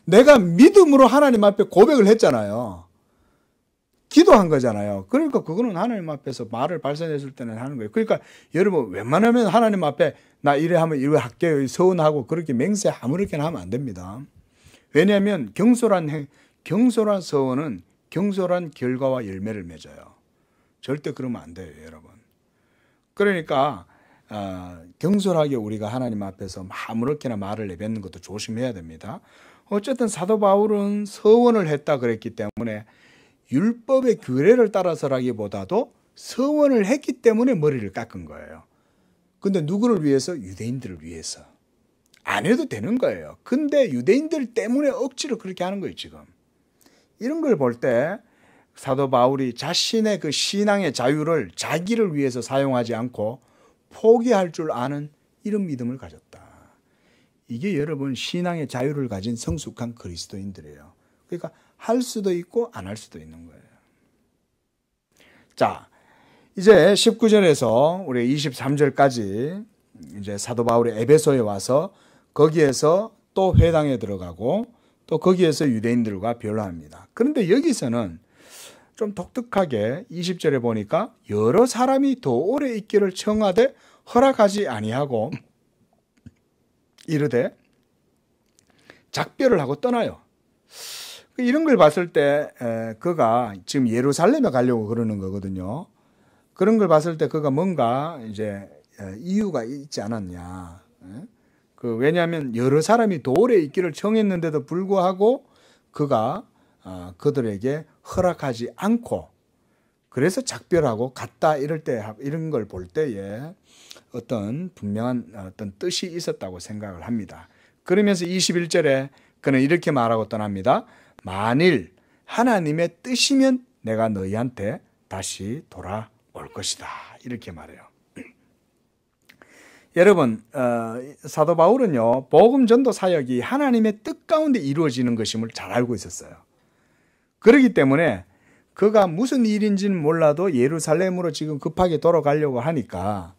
S1: 내가 믿음으로 하나님 앞에 고백을 했잖아요. 기도한 거잖아요. 그러니까 그거는 하나님 앞에서 말을 발산했을 때는 하는 거예요. 그러니까 여러분 웬만하면 하나님 앞에 나 이래 하면 이래 할게요. 서운하고 그렇게 맹세 아무렇게나 하면 안 됩니다. 왜냐하면 경솔한 서원은 경솔한 결과와 열매를 맺어요. 절대 그러면 안 돼요, 여러분. 그러니까 경솔하게 우리가 하나님 앞에서 아무렇게나 말을 내뱉는 것도 조심해야 됩니다. 어쨌든 사도 바울은 서원을 했다 그랬기 때문에 율법의 규례를 따라서라기보다도 서원을 했기 때문에 머리를 깎은 거예요. 근데 누구를 위해서? 유대인들을 위해서. 안 해도 되는 거예요. 근데 유대인들 때문에 억지로 그렇게 하는 거예요, 지금. 이런 걸 볼 때 사도 바울이 자신의 그 신앙의 자유를 자기를 위해서 사용하지 않고 포기할 줄 아는 이런 믿음을 가졌다. 이게 여러분 신앙의 자유를 가진 성숙한 그리스도인들이에요. 그러니까 할 수도 있고 안 할 수도 있는 거예요. 자, 이제 19절에서 우리 23절까지 이제 사도 바울이 에베소에 와서 거기에서 또 회당에 들어가고 또 거기에서 유대인들과 변론합니다. 그런데 여기서는 좀 독특하게 20절에 보니까 여러 사람이 더 오래 있기를 청하되 허락하지 아니하고 이르되 작별을 하고 떠나요. 이런 걸 봤을 때 그가 지금 예루살렘에 가려고 그러는 거거든요. 그런 걸 봤을 때 그가 뭔가 이제 이유가 있지 않았냐. 왜냐하면 여러 사람이 더 오래 있기를 청했는데도 불구하고 그가 그들에게 허락하지 않고 그래서 작별하고 갔다 이럴 때 이런 걸 볼 때에 어떤 분명한 어떤 뜻이 있었다고 생각을 합니다. 그러면서 21절에 그는 이렇게 말하고 떠납니다. 만일 하나님의 뜻이면 내가 너희한테 다시 돌아올 것이다. 이렇게 말해요. 여러분, 사도 바울은요, 복음 전도 사역이 하나님의 뜻 가운데 이루어지는 것임을 잘 알고 있었어요. 그렇기 때문에 그가 무슨 일인지는 몰라도 예루살렘으로 지금 급하게 돌아가려고 하니까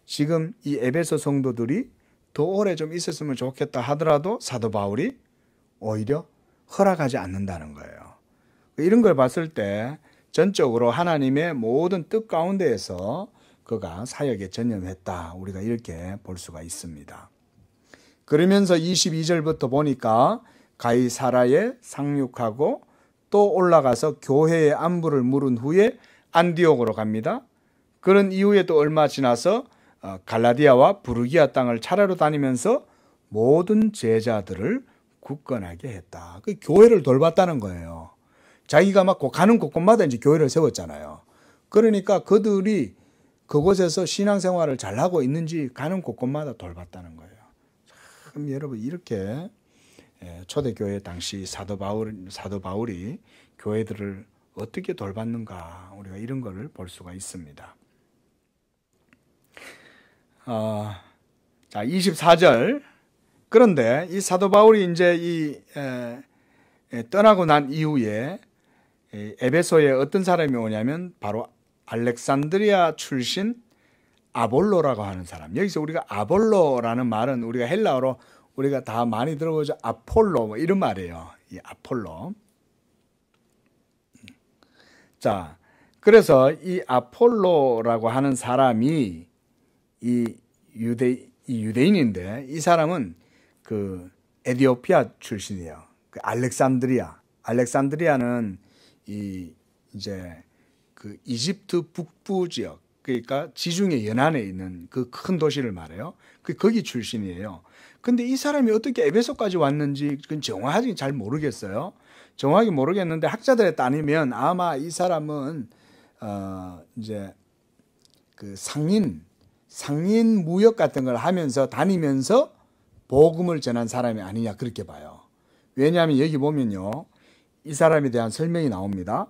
S1: 지금 이 에베소 성도들이 더 오래 좀 있었으면 좋겠다 하더라도 사도 바울이 오히려 허락하지 않는다는 거예요. 이런 걸 봤을 때 전적으로 하나님의 모든 뜻 가운데에서 그가 사역에 전념했다. 우리가 이렇게 볼 수가 있습니다. 그러면서 22절부터 보니까 가이사라에 상륙하고 또 올라가서 교회의 안부를 물은 후에 안디옥으로 갑니다. 그런 이후에 또 얼마 지나서 갈라디아와 부르기아 땅을 차례로 다니면서 모든 제자들을 굳건하게 했다. 그 교회를 돌봤다는 거예요. 자기가 막 가는 곳곳마다 이제 교회를 세웠잖아요. 그러니까 그들이 그곳에서 신앙생활을 잘하고 있는지 가는 곳곳마다 돌봤다는 거예요. 참 여러분 이렇게 초대교회 당시 사도 바울이 교회들을 어떻게 돌봤는가 우리가 이런 거를 볼 수가 있습니다. 자 24절 그런데 이 사도 바울이 이제 떠나고 난 이후에 에베소에 어떤 사람이 오냐면 바로 알렉산드리아 출신 아볼로라고 하는 사람. 여기서 우리가 아볼로라는 말은 우리가 헬라어로 우리가 다 많이 들어보죠. 아폴로 뭐 이런 말이에요. 이 아폴로. 자, 그래서 이 아폴로라고 하는 사람이 이 유대인인데 이 사람은 그 에티오피아 출신이에요. 그 알렉산드리아는 이제 그 이집트 북부 지역, 그러니까 지중해 연안에 있는 그 큰 도시를 말해요. 거기 출신이에요. 근데 이 사람이 어떻게 에베소까지 왔는지 그건 정확하게 잘 모르겠어요. 정확히 모르겠는데 학자들에 따르면 아마 이 사람은 이제 그 상인 무역 같은 걸 하면서 다니면서 복음을 전한 사람이 아니냐 그렇게 봐요. 왜냐하면 여기 보면요. 이 사람에 대한 설명이 나옵니다.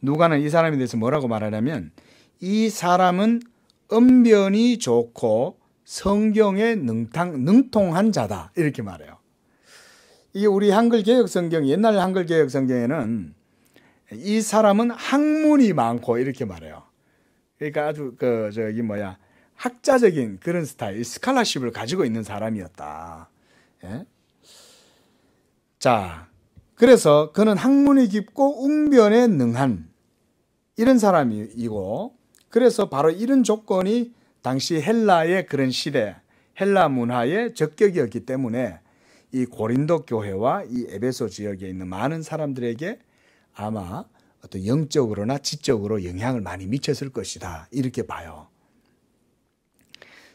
S1: 누가는 이 사람에 대해서 뭐라고 말하냐면 이 사람은 언변이 좋고 성경에 능통한 자다 이렇게 말해요. 이게 우리 한글개혁성경 옛날 한글개혁성경에는 이 사람은 학문이 많고 이렇게 말해요. 그러니까 아주 학자적인 그런 스타일, 스칼라십을 가지고 있는 사람이었다. 예? 자, 그래서 그는 학문이 깊고 웅변에 능한 이런 사람이고, 그래서 바로 이런 조건이 당시 헬라의 그런 시대, 헬라 문화의 적격이었기 때문에 이 고린도 교회와 이 에베소 지역에 있는 많은 사람들에게 아마 어떤 영적으로나 지적으로 영향을 많이 미쳤을 것이다. 이렇게 봐요.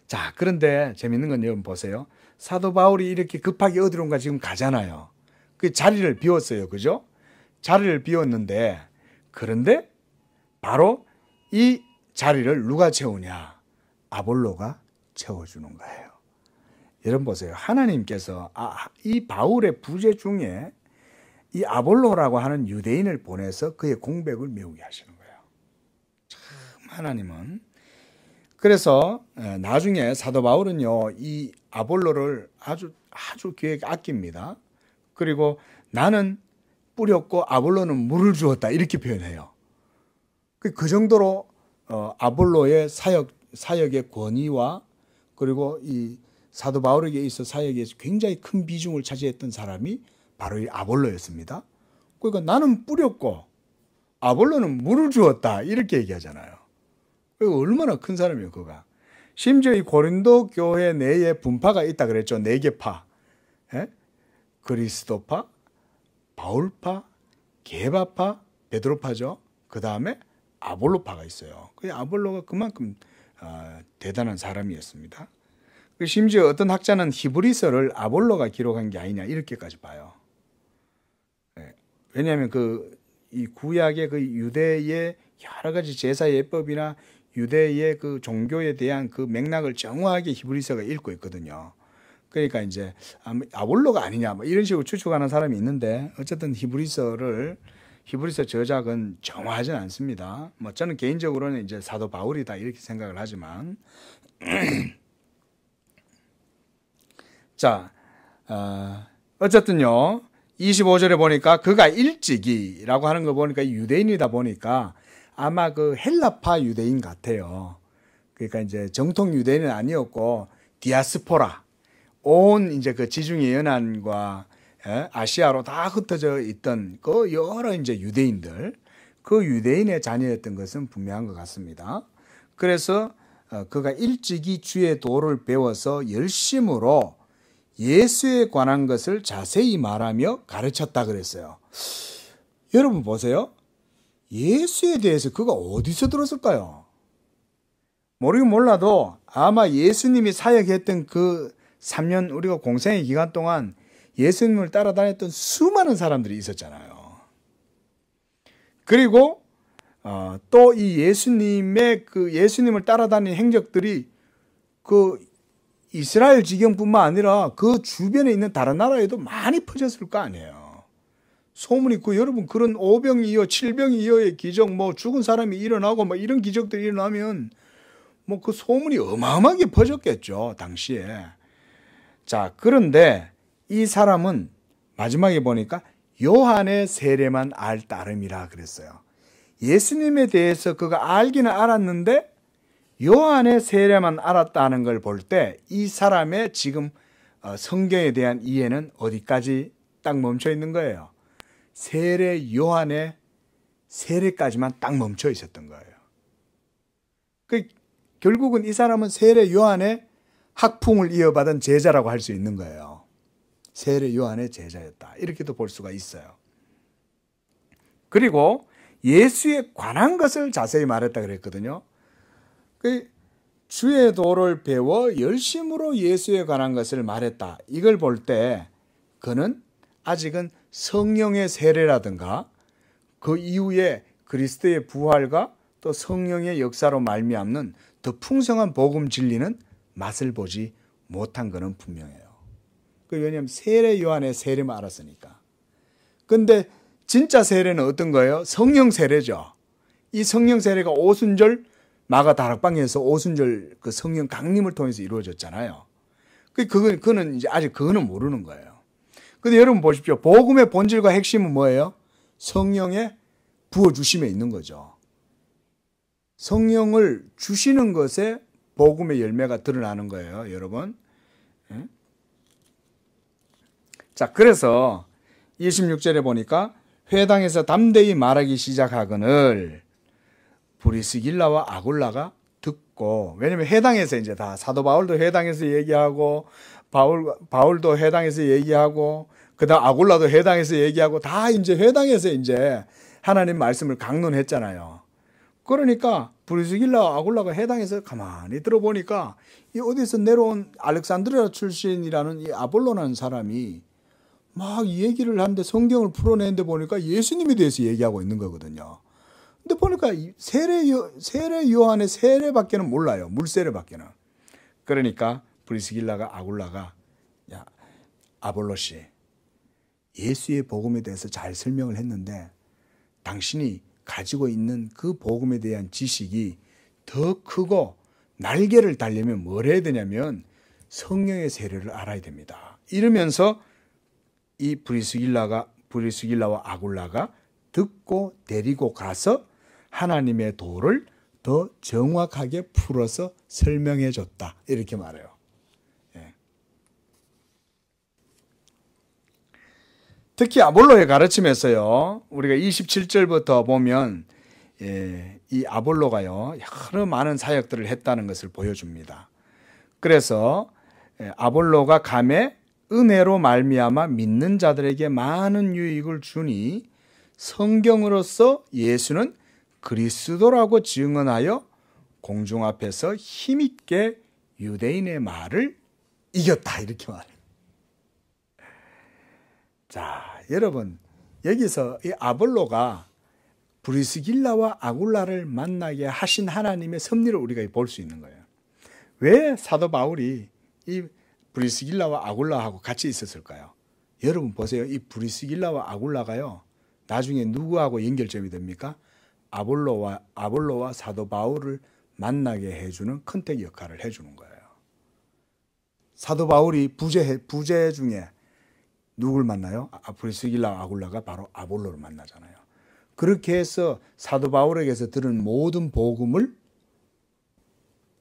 S1: 자, 그런데 재밌는 건 여러분 보세요. 사도 바울이 이렇게 급하게 어디론가 지금 가잖아요. 그 자리를 비웠어요. 그죠? 자리를 비웠는데, 그런데 바로 이 자리를 누가 채우냐? 아볼로가 채워주는 거예요. 여러분 보세요. 하나님께서 이 바울의 부재 중에 이 아볼로라고 하는 유대인을 보내서 그의 공백을 메우게 하시는 거예요. 참 하나님은. 그래서 나중에 사도 바울은요, 이 아볼로를 아주 귀하게 아낍니다. 그리고 나는 뿌렸고 아볼로는 물을 주었다 이렇게 표현해요. 그 정도로 아볼로의 사역의 권위와 그리고 이 사도 바울에게 있어 사역에서 굉장히 큰 비중을 차지했던 사람이 바로 이 아볼로였습니다. 그러니까 나는 뿌렸고 아볼로는 물을 주었다 이렇게 얘기하잖아요. 얼마나 큰 사람이에요, 그가. 심지어 이 고린도 교회 내에 분파가 있다 그랬죠. 4개 파. 예? 그리스도파, 바울파, 게바파, 베드로파죠. 그 다음에 아볼로파가 있어요. 그 아볼로가 그만큼 대단한 사람이었습니다. 심지어 어떤 학자는 히브리서를 아볼로가 기록한 게 아니냐 이렇게까지 봐요. 예. 왜냐하면 이 구약의 그 유대의 여러 가지 제사 예법이나 유대의 그 종교에 대한 그 맥락을 정확하게 히브리서가 읽고 있거든요. 그러니까 이제 아볼로가 아니냐 뭐 이런 식으로 추측하는 사람이 있는데 어쨌든 히브리서 저작은 정확하진 않습니다. 뭐 저는 개인적으로는 이제 사도 바울이다 이렇게 생각을 하지만 자, 어쨌든요. 25절에 보니까 그가 일찍이라고 하는 거 보니까 유대인이다 보니까 아마 그 헬라파 유대인 같아요. 그러니까 이제 정통 유대인은 아니었고 디아스포라, 온 이제 그 지중해 연안과 아시아로 다 흩어져 있던 그 여러 이제 유대인들, 그 유대인의 자녀였던 것은 분명한 것 같습니다. 그래서 그가 일찍이 주의 도를 배워서 열심으로 예수에 관한 것을 자세히 말하며 가르쳤다 그랬어요. 여러분 보세요. 예수에 대해서 그가 어디서 들었을까요? 모르긴 몰라도 아마 예수님이 사역했던 그 3년 우리가 공생의 기간 동안 예수님을 따라다녔던 수많은 사람들이 있었잖아요. 그리고 또 이 예수님을 따라다닌 행적들이 그 이스라엘 지경뿐만 아니라 그 주변에 있는 다른 나라에도 많이 퍼졌을 거 아니에요. 소문이 있고 여러분 그런 5병이어 7병이어의 기적 뭐 죽은 사람이 일어나고 뭐 이런 기적들이 일어나면 뭐 그 소문이 어마어마하게 퍼졌겠죠 당시에. 자, 그런데 이 사람은 마지막에 보니까 요한의 세례만 알 따름이라 그랬어요. 예수님에 대해서 그가 알기는 알았는데 요한의 세례만 알았다는 걸 볼 때 이 사람의 지금 성경에 대한 이해는 어디까지 딱 멈춰 있는 거예요. 세례 요한의 세례까지만 딱 멈춰 있었던 거예요. 결국은 이 사람은 세례 요한의 학풍을 이어받은 제자라고 할 수 있는 거예요. 세례 요한의 제자였다. 이렇게도 볼 수가 있어요. 그리고 예수에 관한 것을 자세히 말했다 그랬거든요. 주의 도를 배워 열심으로 예수에 관한 것을 말했다. 이걸 볼 때 그는 아직은 성령의 세례라든가 그 이후에 그리스도의 부활과 또 성령의 역사로 말미암는 더 풍성한 복음 진리는 맛을 보지 못한 것은 분명해요. 왜냐하면 세례 요한의 세례만 알았으니까. 근데 진짜 세례는 어떤 거예요? 성령 세례죠. 이 성령 세례가 오순절 마가 다락방에서 오순절 그 성령 강림을 통해서 이루어졌잖아요. 그거는 이제 아직 그거는 모르는 거예요. 근데 여러분 보십시오. 복음의 본질과 핵심은 뭐예요? 성령의 부어주심에 있는 거죠. 성령을 주시는 것에 복음의 열매가 드러나는 거예요, 여러분. 자, 그래서 26절에 보니까 회당에서 담대히 말하기 시작하거늘 브리스길라와 아굴라가 듣고, 왜냐면 회당에서 이제 다 사도 바울도 회당에서 얘기하고 바울도 회당에서 얘기하고 그다음 아굴라도 회당에서 얘기하고 다 이제 회당에서 이제 하나님 말씀을 강론했잖아요. 그러니까 브리스길라와 아굴라가 회당에서 가만히 들어보니까 이 어디서 내려온 알렉산드리아 출신이라는 이 아볼로라는 사람이 막 얘기를 하는데 성경을 풀어내는데 보니까 예수님에 대해서 얘기하고 있는 거거든요. 근데 보니까 세례 요한의 세례밖에는 몰라요. 물세례밖에는. 그러니까 브리스길라가 아굴라가 야, 아볼로 씨, 예수의 복음에 대해서 잘 설명을 했는데 당신이 가지고 있는 그 복음에 대한 지식이 더 크고 날개를 달려면 뭘 해야 되냐면 성령의 세례를 알아야 됩니다. 이러면서 이 브리스길라와 아굴라가 듣고 데리고 가서 하나님의 도를 더 정확하게 풀어서 설명해 줬다. 이렇게 말해요. 예. 특히 아볼로의 가르침에서요, 우리가 27절부터 보면 이 아볼로가요 여러 많은 사역들을 했다는 것을 보여줍니다. 그래서 아볼로가 감에 은혜로 말미암아 믿는 자들에게 많은 유익을 주니 성경으로서 예수는 그리스도라고 증언하여 공중 앞에서 힘있게 유대인의 말을 이겼다, 이렇게 말해요. 자, 여러분, 여기서 이 아볼로가 브리스길라와 아굴라를 만나게 하신 하나님의 섭리를 우리가 볼 수 있는 거예요. 왜 사도 바울이 이 브리스길라와 아굴라하고 같이 있었을까요? 여러분 보세요. 이 브리스길라와 아굴라가요, 나중에 누구하고 연결점이 됩니까? 아볼로와 사도 바울을 만나게 해주는 컨택 역할을 해주는 거예요. 사도 바울이 부재 중에 누굴 만나요? 브리스길라 아굴라가 바로 아볼로를 만나잖아요. 그렇게 해서 사도 바울에게서 들은 모든 복음을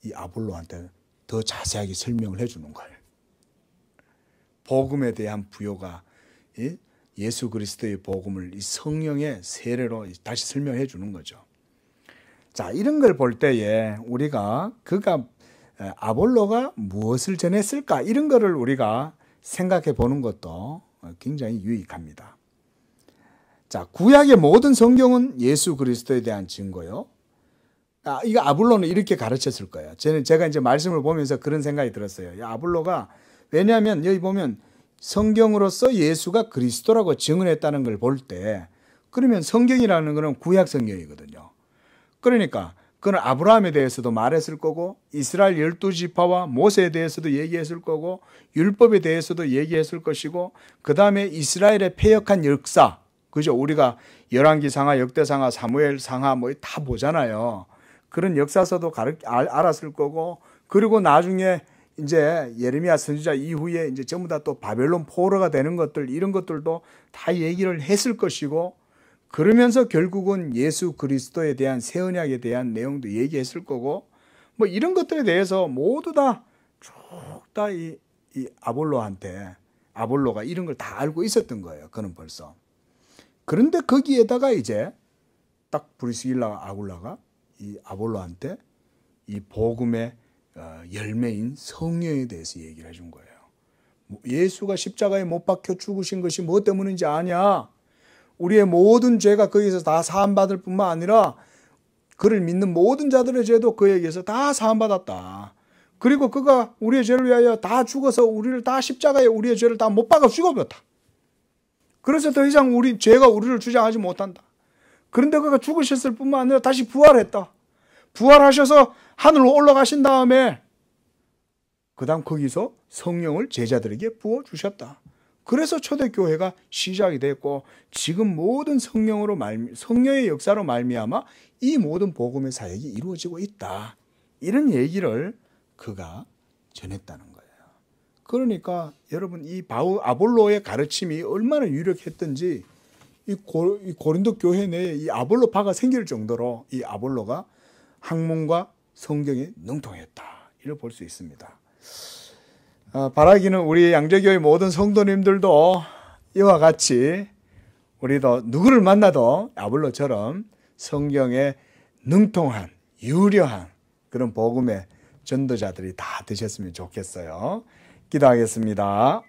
S1: 이 아볼로한테 더 자세하게 설명을 해주는 거예요. 복음에 대한 부요가 예수 그리스도의 복음을 이 성령의 세례로 다시 설명해 주는 거죠. 자, 이런 걸 볼 때에 우리가 그가 아볼로가 무엇을 전했을까, 이런 거를 우리가 생각해 보는 것도 굉장히 유익합니다. 자, 구약의 모든 성경은 예수 그리스도에 대한 증거요. 이거 아볼로는 이렇게 가르쳤을 거예요. 제가 이제 말씀을 보면서 그런 생각이 들었어요. 아볼로가, 왜냐하면 여기 보면 성경으로서 예수가 그리스도라고 증언했다는 걸 볼 때, 그러면 성경이라는 것은 구약 성경이거든요. 그러니까 그는 아브라함에 대해서도 말했을 거고, 이스라엘 12지파와 모세에 대해서도 얘기했을 거고, 율법에 대해서도 얘기했을 것이고, 그 다음에 이스라엘의 패역한 역사, 그죠? 우리가 열왕기상하, 역대상하, 사무엘상하 뭐 다 보잖아요. 그런 역사서도 알았을 거고, 그리고 나중에 이제 예레미야 선지자 이후에 이제 전부 다 또 바벨론 포로가 되는 것들, 이런 것들도 다 얘기를 했을 것이고, 그러면서 결국은 예수 그리스도에 대한 새 언약에 대한 내용도 얘기했을 거고, 뭐 이런 것들에 대해서 모두 다 쭉 다 이 아볼로가 이런 걸 다 알고 있었던 거예요. 그는 벌써. 그런데 거기에다가 이제 딱 브리스길라와 아굴라가 이 아볼로한테 이 복음의 열매인 성령에 대해서 얘기를 해준 거예요. 예수가 십자가에 못 박혀 죽으신 것이 뭐 때문인지 아냐? 우리의 모든 죄가 거기서 다 사함받을 뿐만 아니라 그를 믿는 모든 자들의 죄도 그에게서 다 사함받았다. 그리고 그가 우리의 죄를 위하여 다 죽어서 우리를 다 십자가에 우리의 죄를 다 못 박아 죽어버렸다. 그래서 더 이상 죄가 우리를 주장하지 못한다. 그런데 그가 죽으셨을 뿐만 아니라 다시 부활했다. 부활하셔서 하늘로 올라가신 다음에 그 다음 거기서 성령을 제자들에게 부어주셨다. 그래서 초대교회가 시작이 됐고, 지금 모든 성령의 역사로 말미암아 이 모든 복음의 사역이 이루어지고 있다. 이런 얘기를 그가 전했다는 거예요. 그러니까 여러분, 이 아볼로의 가르침이 얼마나 유력했던지 이 고린도 교회 내에 이 아볼로파가 생길 정도로 이 아볼로가 학문과 성경에 능통했다, 이를 볼 수 있습니다. 바라기는 우리 양재교회 모든 성도님들도 이와 같이 우리도 누구를 만나도 아볼로처럼 성경에 능통한, 유려한 그런 복음의 전도자들이 다 되셨으면 좋겠어요. 기도하겠습니다.